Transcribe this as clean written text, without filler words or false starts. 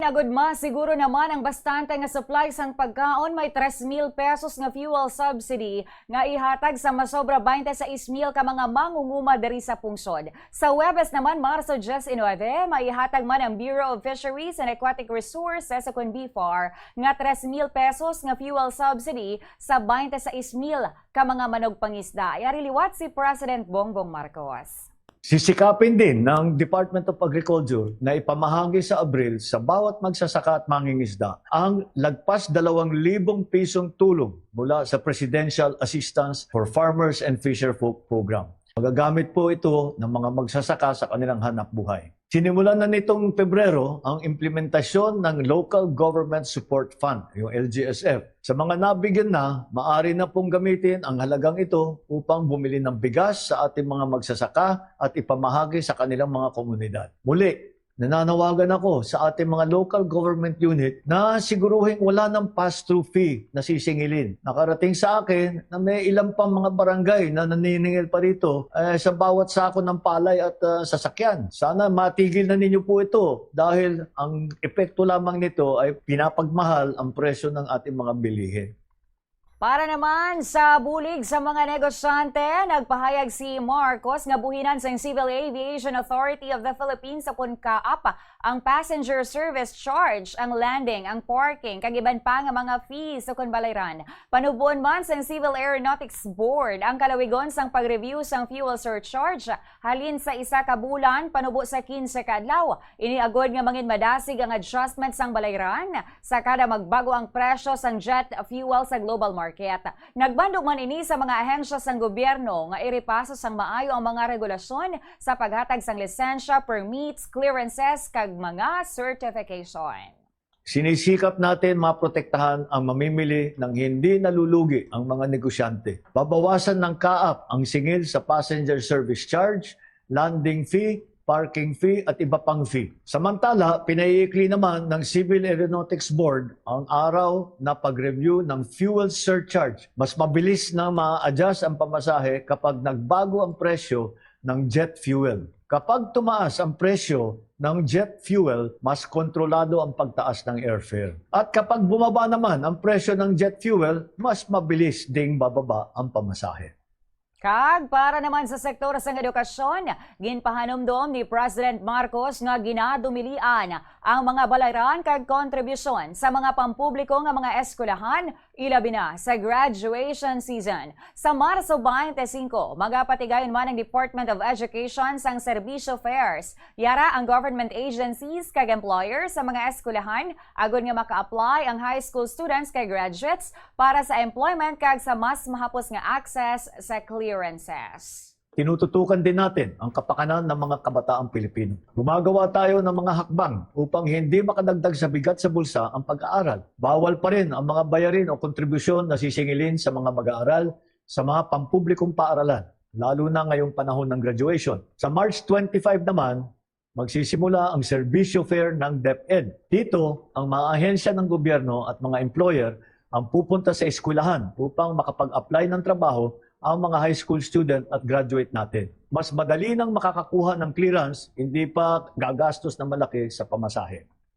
Agud siguro naman ang bastante nga supply sang pagkaon may 3,000 pesos nga fuel subsidy nga ihatag sa masobra 26,000 ka mga mangunguma diri sa pungsod. Sa Huwebes naman, Marso 19, maihatag man ang Bureau of Fisheries and Aquatic Resources sa BIFAR nga 3,000 pesos nga fuel subsidy sa 26,000 ka mga manog pangisda. Yariliwat si President Bongbong Marcos. Sisikapin din ng Department of Agriculture na ipamahagi sa Abril sa bawat magsasaka at mangingisda ang lagpas 2,000 pisong tulong mula sa Presidential Assistance for Farmers and Fisherfolk Program. Magagamit po ito ng mga magsasaka sa kanilang hanap buhay. Sinimulan na nitong Pebrero ang implementasyon ng Local Government Support Fund, yung LGSF. Sa mga nabigyan na, maaari na pong gamitin ang halagang ito upang bumili ng bigas sa ating mga magsasaka at ipamahagi sa kanilang mga komunidad. Muli, nananawagan ako sa ating mga local government unit na siguruhin wala ng pass-through fee na sisingilin. Nakarating sa akin na may ilang pang mga barangay na naniningil pa rito sa bawat sako ng palay at sasakyan. Sana matigil na ninyo po ito dahil ang epekto lamang nito ay pinapagmahal ang presyo ng ating mga bilihin. Para naman sa bulig sa mga negosyante, nagpahayag si Marcos nga buhinan sa Civil Aviation Authority of the Philippines sa kaapa ang passenger service charge, ang landing, ang parking, kagiban pa nga mga fees sa kunbalayran. Panubuon man sa Civil Aeronautics Board ang kalawigon sang pag-review sang fuel surcharge halin sa isa ka bulan panubo sa 15 ka adlaw. Iniagod nga mangin madasig ang adjustment sang balayran sa kada magbago ang presyo sang jet fuel sa global market. Nagbandog man ini sa mga ahensya sang gobyerno nga iripasa sang maayo ang mga regulasyon sa paghatag sang lisensya, permits, clearances kag mga certification. Sinisikap natin maprotektahan ang mamimili ng hindi nalulugi ang mga negosyante. Babawasan ng kaap ang singil sa passenger service charge, landing fee, parking fee at iba pang fee. Samantala, pinaiikli naman ng Civil Aeronautics Board ang araw na pag-review ng fuel surcharge. Mas mabilis na ma-adjust ang pamasahe kapag nagbago ang presyo ng jet fuel. Kapag tumaas ang presyo ng jet fuel, mas kontrolado ang pagtaas ng airfare. At kapag bumaba naman ang presyo ng jet fuel, mas mabilis ding bababa ang pamasahe. Kag para naman sa sektor sang edukasyon, ginpahanumdom ni President Marcos nga ginadumilian ang mga balayran kag kontribusyon sa mga pampubliko nga mga eskwelahan, ilabi na sa graduation season. Sa Marso 25, magapatigayon man ang Department of Education sang serbisyo fares. Yara ang government agencies kag employers sa mga eskwelahan agud nga maka-apply ang high school students kag graduates para sa employment kag sa mas mahapos nga access sa clearances. Tinututukan din natin ang kapakanan ng mga kabataang Pilipino. Gumagawa tayo ng mga hakbang upang hindi makadagdag sa bigat sa bulsa ang pag-aaral. Bawal pa rin ang mga bayarin o kontribusyon na sisingilin sa mga mag-aaral sa mga pampublikong paaralan, lalo na ngayong panahon ng graduation. Sa March 25 naman, magsisimula ang serbisyo fair ng DepEd. Dito, ang mga ahensya ng gobyerno at mga employer ang pupunta sa eskwelahan upang makapag-apply ng trabaho ang mga high school student at graduate natin. Mas madali nang makakakuha ng clearance, hindi pa gagastos na malaki sa pamasahe.